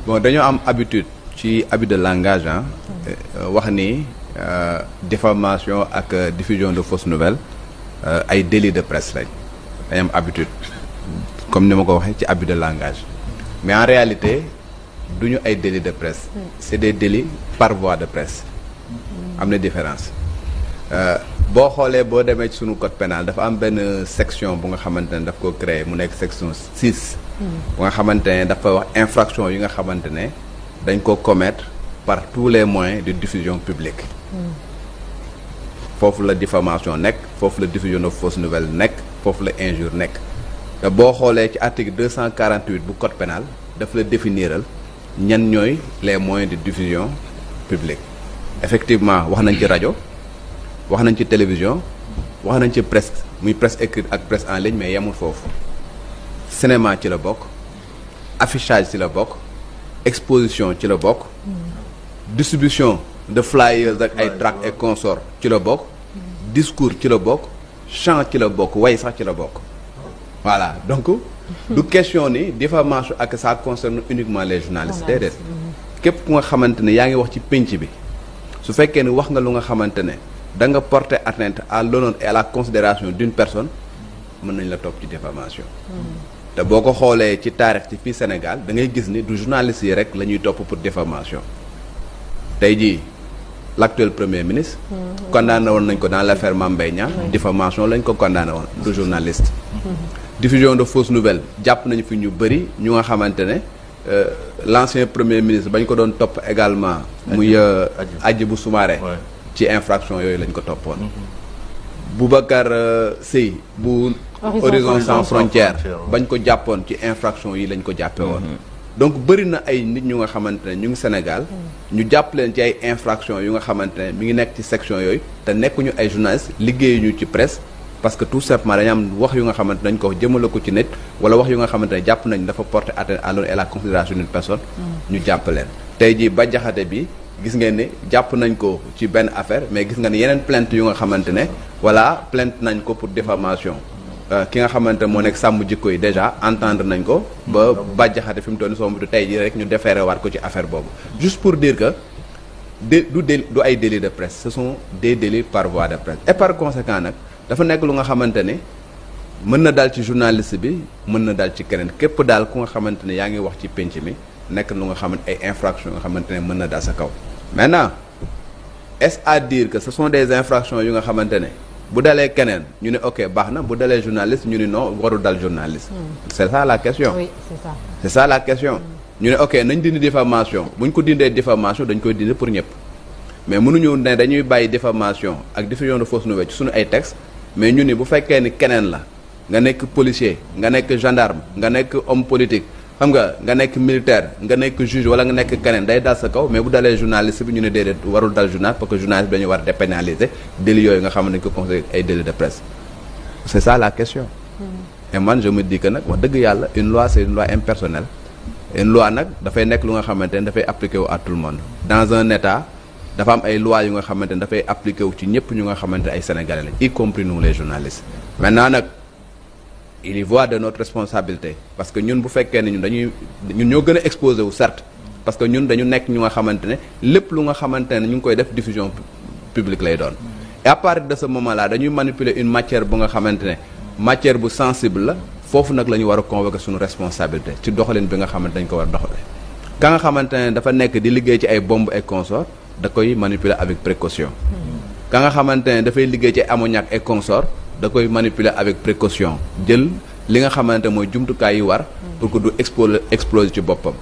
bon dañoo am habitude ci abus de langage wax ni diffamation ak diffusion de fausses nouvelles ay délit de presse lañ dañu am habitude comme ni ma ko waxee ci abus de langage mais en réalité duñu ay délit de presse c'est des délits par voie de presse am na différence boo xoolee boo demee ci sunu code pénal dafa am benn section bu nga xamante ne daf ko créé mu nekk section 6 bu nga xamante ne dafa wax infraction yi nga xamante ne dañ ko commettre par tous les moyens de diffusion publique foofu la diffamation nekk foofu la diffusion de fausses nouvelles nekk foofu la injure nekk te boo xoolee ci article 248 bu code pénal daf la définiral ñan ñooy les moyens de diffusion publique effectivement wax nañ ci rajo wax nañ ci télévision wax nañ ci presse muy presse écrite ak presse en ligne mais yemul foofu cinéma ci la bokk affichage ci la bokk exposition ci la bokk distribution de flyers ak ay tracts et consorts ci la bokk discours ci la bokk chant ci la bokk way sax ci la bokk voilà donc du question ni diffamation ak ça concerne uniquement les journalistes déedéet képp ku nga xamante ne yaa ngi wax ci pénc bi su fekkee ni wax nga lu nga xamante ne da nga porter atteinte à l'honneur et à la considération d'une personne mën nañ la topp ci diffamation te boo ko xoolee ci taarix ci fii Sénégal da ngay gis ni du journaliste yi rek la ñuy topp pour diffamation tey jii l'actuel premier ministre condamné woon nañ ko dans l'affaire Mame Mbaye Niang diffamation lañ ko condamné woon du journaliste diffusion de fausses nouvelles jàpp nañu fi ñu bëri ñu nga xamante ne l'ancien premier ministre bañ ko doon topp également muy Hadjibou Soumaré ci infraction yooyu lañ ko toppoon Boubacar Sèye bu Horizon Sans Frontières bañ ko jàppoon ci infraction yi lañ ko jàppe woon donc bëri na ay nit ñu nga xamante ne ñu ngi Sénégal ñu jàpp leen ci ay infraction yu nga xamante ne mi ngi nekk ci section yooyu te nekkuñu ay journalistes liggéeyuñu ci presse parce que tout simplement dañu am wax yu nga xamante dañ ko jëmale ko ci nit wala wax yu nga xamante ne jàpp nañ dafa porter atteinte à l'honneur et la considération d'une personne ñu jàpp leen tey jii Bah Diakhaté bi gis ngeen ne jàpp nañ ko ci benn affaire mais gis nga ne yeneen plainte yu nga xamante ne voilà plainte nañ ko pour diffamation ki nga xamante moo nekk sàmm jikko yi déjà entendre nañ ko ba Bah Diakhaté fi mu toll nii soo tey jii rek ñu déféré waat ko ci affaire boobu juste pour dire que du ay délits de presse ce sont des délits par voie de presse et par conséquent nag dafa nekk lu nga xamante ne mën na daal ci journaliste bi mën na daal ci keneen képp daal ku nga xamante ne yaa ngi wax ci penc mi nekk lu nga xamante ay infractions nga xamante ne mën na daal sa kaw maintenant est-ce à dire que ce sont des infractions yu nga xamante ne bu dalee keneen ñu ne ok baax na bu dalee journaliste ñu ne non warul dal journaliste c'est ça la question oui c'est ça c'est ça la question ñu ne ok nañ dindi diffamation bu ñu ko dindee diffamation dañ koy dindi pour ñëpp mais mënuñu ne dañuy bàyyi diffamation ak diffusion de fausses nouvelles ci suñu ay textes mais ñu ni bu fekkee ni keneen la nga nekk policier nga nekk gendarme nga nekk homme politique xam nga nekk militaire nga nekk juge wala nga nekk keneen day dal sa kaw mais bu dalee journaliste bi ñu ne déedéet warul dal journaliste parce que journaliste bi dañu war a dépénaliser délits yooyu nga xam ne dañu ko considéré ay délits de presse c'est ça la question et man je me dis que nag wax dëgg yàlla une loi c'est une loi impersonnelle une loi nag dafay nekk lu nga xamante ne dafay appliquer wu à tout le monde dans un état dafa am ay lois yu nga xamante ne dafay appliquer wu ci ñëpp ñu nga xamante ne ay sénégalais lañ y compris nous les journalistes maintenant nag il y va de notre responsabilité parce que ñun bu fekkee ne ñun ñoo gën a exposé wu certes parce que ñun dañu nekk ñu nga xamante ne lépp lu nga xamante ne ñu ngi koy def diffusion publique lay doon et à partir de ce moment là dañuy manipuler une matière bu nga xamante ne matière bu sensible la foofu nag la ñu war a convoquer suñu responsabilité ci doxalin bi nga xamante dañ ko war a doxale ka nga xamante ne dafa nekk di liggéey ci ay bombes et consorts da koy manipuler avec précaution ka nga xamante ne dafay liggéey ci ammoniac et consorts da koy manipuler avec précaution jël li nga xamante mooy jumtukaay yi war pour que du exploser ci boppam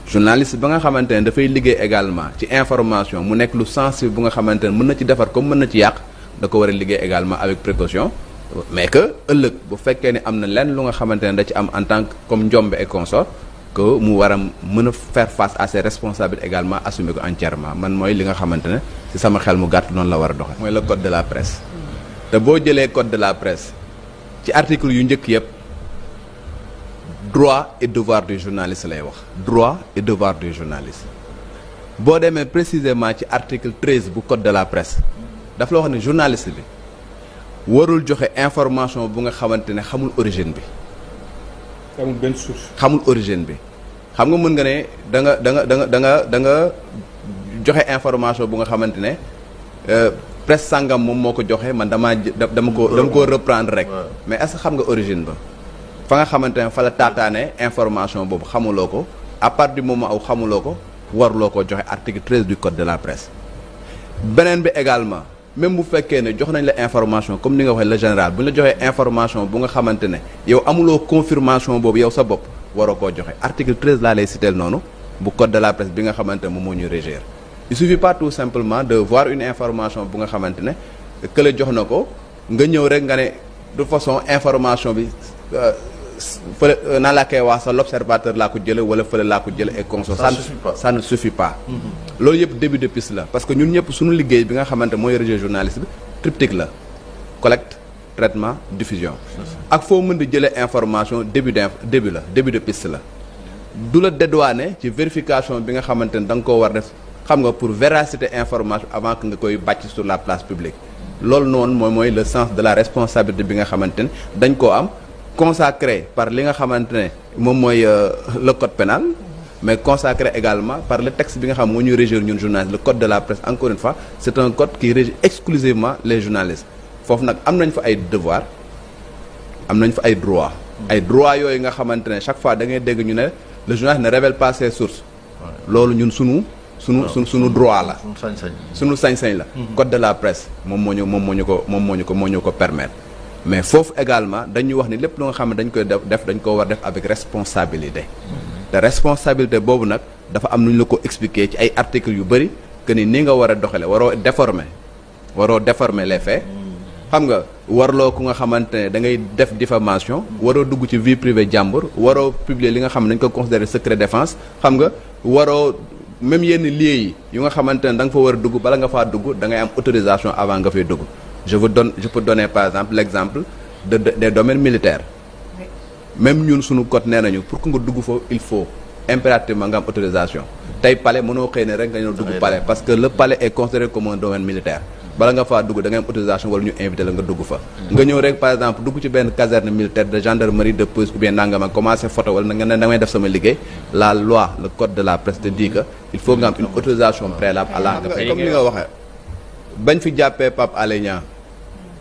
journaliste ba nga xamante ne dafay liggéey également ci information mu nekk lu sensible bu nga xamante ne mën na ci defar comme mën na ci yàq da ko war a liggéey également avec précaution mais que ëllëg bu fekkee ne am na lenn lu nga xamante ne da ci am en tant que comme njombe et consort que mu war a mën a faire face à ses responsabilités également assumer ko entièrement man mooy li nga xamante ne ci sama xel mu gàtt noonu la war a doxe mooy le code de la presse te boo jëlee code de la presse ci article yu njëkk yëpp droit et devoir du journaliste lay wax droit et devoir du journaliste boo demee précisément ci article 13 bu code de la presse daf la wax ne journaliste bi warul joxe information bu nga xamante ne xamul origine bi xamul benn source xamul origine bi xam nga mën nga ne da nga joxe information bu nga xamante ne presse sangam moom moo ko joxe man dama ko reprendre rek mais est-ce que xam nga origine ba fa nga xamante ne fa la taataane information boobu xamuloo ko à partir du moment où xamuloo ko warloo ko joxe article 13 du code de la presse beneen bi également même bu fekkee ne jox nañ la information comme ni nga waxee le général bu ñu la joxee information bu nga xamante ne yow amuloo confirmation boobu yow sa bopp waroo koo joxe article 13 laa lay citer noonu bu code de la presse bi nga xamante ne moom moo ñu régir il suffit pas tout simplement de voir une information bu nga xamante ne que la jox na ko nga ñëw rek nga ne de façon information bi fële naa laa koy wax sa l'observateur laa ko jële wala fële laa ko jële et consort ça ne suffit pas loolu yëpp début de piste la parce que ñun ñëpp suñu liggéey bi nga xamante mooy régir journaliste bi triptyque la collecte traitement diffusion ak foo mën di jëlee information début de piste la du la dédouaner ci vérification bi nga xamante ne da nga koo war def xam nga pour véracité information avant que nga koy bàcc sur la place publique loolu noonu mooy le sens de la responsabilité bi nga xamante ne dañ koo am consacré par li nga xamante ne moom mooy le code pénal mais consacré également par le texte bi nga xam moo ñuy régir ñun journalistes le code de la presse encore une fois c'est un code qui régit exclusivement les journalistes foofu nag am nañ fa ay devoirs am nañ fa ay droits yooyu nga xamante ne chaque fois da ngay dégg ñu ne le journaliste ne révèle pas ses sources loolu ñun sunu droit la sunu sañ-sañ la code de la presse moom moo ñu ko permettre mais foofu également dañuy wax ni lépp lu nga xam ne dañ koy def dañ ko war def avec responsabilité te responsabilité boobu nag dafa am nu ñu la ko expliquer ci ay articles yu bëri que ni nga war a doxale waroo déformer les faits xam nga warloo ku nga xamante ne da ngay def diffamation waroo dugg ci vie privée jàmbur waroo publier li nga xam ne dañ ko considérer secret défense xam nga waroo même yenn lieux yi yu nga xamante ne da nga fa war a dugg bala nga faa dugg da ngay am autorisation avant nga fay dugg je peux donner par exemple l'exemple des domaines militaires même ñun suñu code nee nañu pour que nga dugg fa il faut impérativement nga am autorisation tey palais mënoo xëy ne rek nga ñëw dugg palais parce que le palais est considéré comme un domaine militaire bala nga faa dugg da ngay am autorisation wala ñu invité la nga dugg fa nga ñëw rek par exemple dugg ci benn caserne militaire de gendarmerie de police ou bien nangam ak commencé photo wala nga ne damay def sama liggéey la loi le code de la presse te dit que il faut nga am une autorisation préalable à la nga fay comme ni nga waxee bañ fi jàppee Pape Alé Niang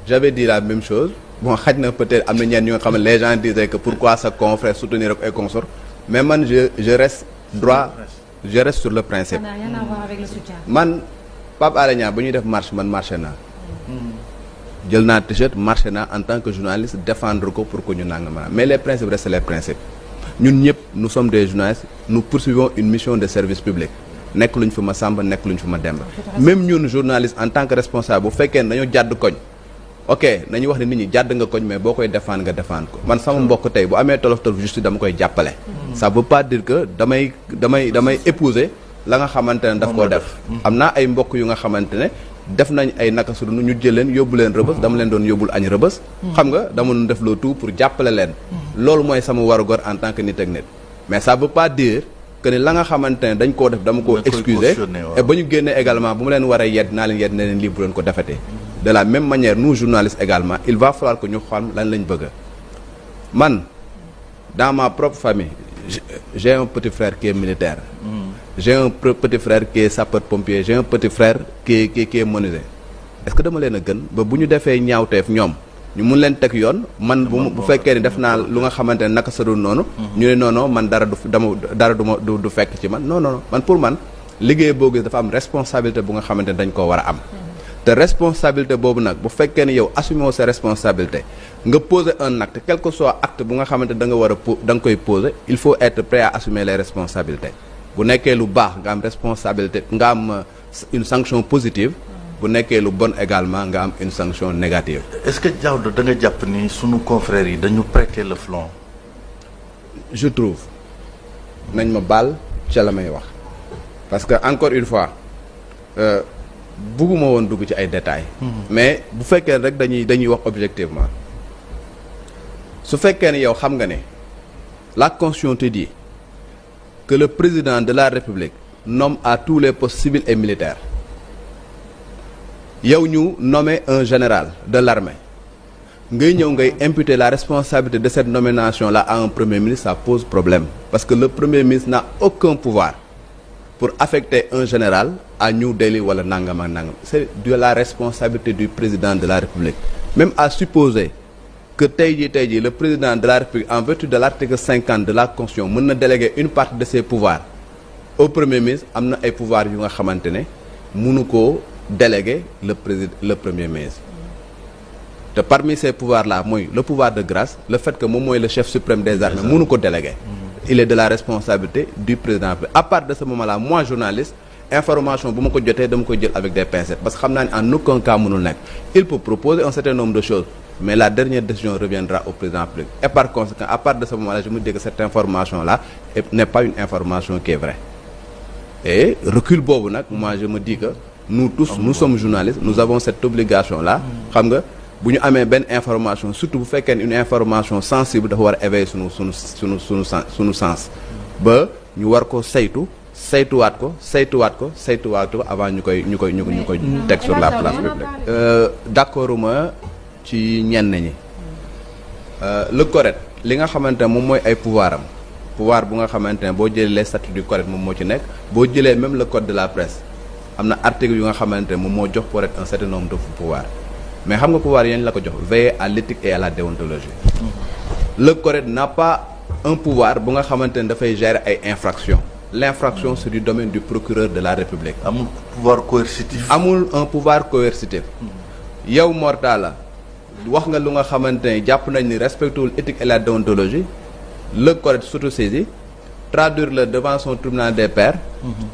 j'avais dit la même chose bon xaj na peut-être am na ñenn ñu nga xam ne les gens disaient que pourquoi sa confrère soutenir ak ay consort mais man je reste sur le principe man Pape Alé Niang ba ñuy def marche man marché naa jël naa t-shirt marché naa en tant que journaliste défendre ko pour que ñu nanga ma mais les principes restent les principes ñun ñëpp nous sommes des journalistes nous poursuivons une mission de service public nekk luñ fi ma Samba nekk luñ fi ma Demba même ñun journaliste en tant que responsable bu fekkee ne dañoo jàdd koñ ok nañu wax ne nit ñi jàdd nga koñ mais boo koy défendre nga défendre ko man sama mbokk tey bu amee tolof justice dama koy jàppale ça veut pas dire que damay épouser la nga xamante ne daf koo def am naa ay mbokk yu nga xamante ne def nañ ay naka su ñu jël leen yóbbu leen rëbës dama leen doon yóbbul añ rëbës xam nga dama doon def le tout pour jàppale leen loolu mooy sama warugar en tant que nit ak nit mais ça veut pas dire que ni la nga xamante ne dañ koo def dama koo excuser et ba ñu génnee également bu mu leen war a yedd naa leen yedd ne leen lii bu leen ko defetee de la même manière nous journalistes également il va falloir que ñu xam lan lañ bëgg man dans ma propre famille j'ai un petit frère qui est militaire j'ai un petit frère qui est sapeur-pompier j'ai un petit frère qui est menuisier est-ce que dama leen a gën ba bu ñu defee ñaawteef ñoom ñu mun leen teg yoon man bu fekkee ni def naa lu nga xamante ne naka sadul noonu ñu ne non man dara du fekk ci man non man pour man liggéey boo gis dafa am responsabilité bu nga xamante ne dañ koo war a am te responsabilité boobu nag bu fekkee ni yow assumer sa responsabilité nga poser un acte quel que soit acte bu nga xamante da nga war a da nga koy poser il faut être prêt à assumer les responsabilités bu nekkee lu baax nga am responsabilité nga am une sanction positive bu nekkee lu bon également nga am une sanction négative. Est-ce que Daouda da nga jàpp ni sunu confrères yi dañu prêter le flanc. je trouve nañ ma baal ca la may wax parce que encore une fois bugguma woon dugg ci ay détails. mais bu fekkee rek dañuy wax objectivement su fekkee ne yow xam nga ne la constitution te dit que le président de la République nomme à tous les postes civils et militaires yow ñu nommer un général de l'armée ngay ñëw ngay imputer la responsabilité de cette nomination là à un premier ministre, ça pose problème parce que le premier ministre n'a aucun pouvoir pour affecter un général à New Delhi wala nangam ak nangam. C'est de la responsabilité du président de la République. Même à supposer que tey jii le président de la République, en vertu de l'article 50 de la Constitution, mën na déléguer une partie de ses pouvoirs au premier ministre, am na ay pouvoirs yu nga xamante ne mënu koo déléguer le premier ministre. te parmi ces pouvoirs là mooy le pouvoir de grâce, le fait que moom mooy le chef suprême des armées mënu ko déléguer. Il est de la responsabilité du président. À part de ce moment là, moi journaliste, information bu ma ko jotee dama koy jël avec des pincettes parce que xam naa ne en aucun cas mënul nekk. Il peut proposer un certain nombre de choses, mais la dernière décision reviendra au président public. Et par conséquent, à part de ce moment là, je me dis que cette information là n'est pas une information qui est vraie. Et recul boobu nag, moi je me dis que nous tous, nous sommes journalistes, nous avons cette obligation là, xam nga. bu ñu amee benn information surtout bu fekkee une information sensible dafa war a éveiller sunu sens ba ñu war ko saytuwaat ko avant ñu koy teg sur la place publique. D'accorduma ci ñenn ñi le CORED li nga xamante ne moom mooy ay pouvoir bu nga xamante ne boo jëlee les statuts du CORED moom moo ci nekk boo jëlee même le code de la presse am na article yu nga xamante ne moom moo jox CORED un certain nombre de pouvoirs. Mais xam nga pouvoir yéen la ko jox veiller à l'éthique et à la déontologie. Le CORED n'a pas un pouvoir bu nga xamante ne dafay gérer ay infractions. L'infraction c'est du domaine du procureur de la République. amul pouvoir coercitif. amul un pouvoir coercitif. yow Mortala wax nga lu nga xamante ne jàpp nañ ni respectewul éthique et la déontologie. Le CORED s'autosaisit traduire le devant son tribunal des pairs.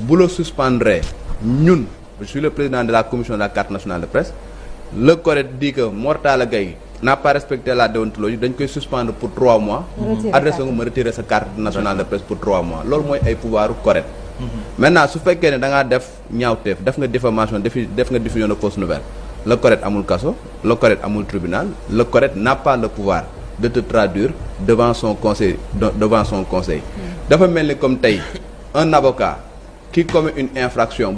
bu la suspendre ñun je suis le président de la commission de la carte nationale de presse. Le CORED dit que Mortala Gaye n'a pas respecté la déontologie dañ koy suspendre pour 3 mois. adressé nga ma retirer sa carte nationale de presse pour 3 mois loolu mooy ay pouvoiru CORED. Maintenant su fekkee ne da ngaa def ñaawteef def nga diffamation def nga diffusion de fausse nouvelle le CORED amul kaso le CORED amul tribunal le CORED n'a pas le pouvoir de te traduire devant son conseil dafa mel ni comme tey un avocat qui commet une infraction.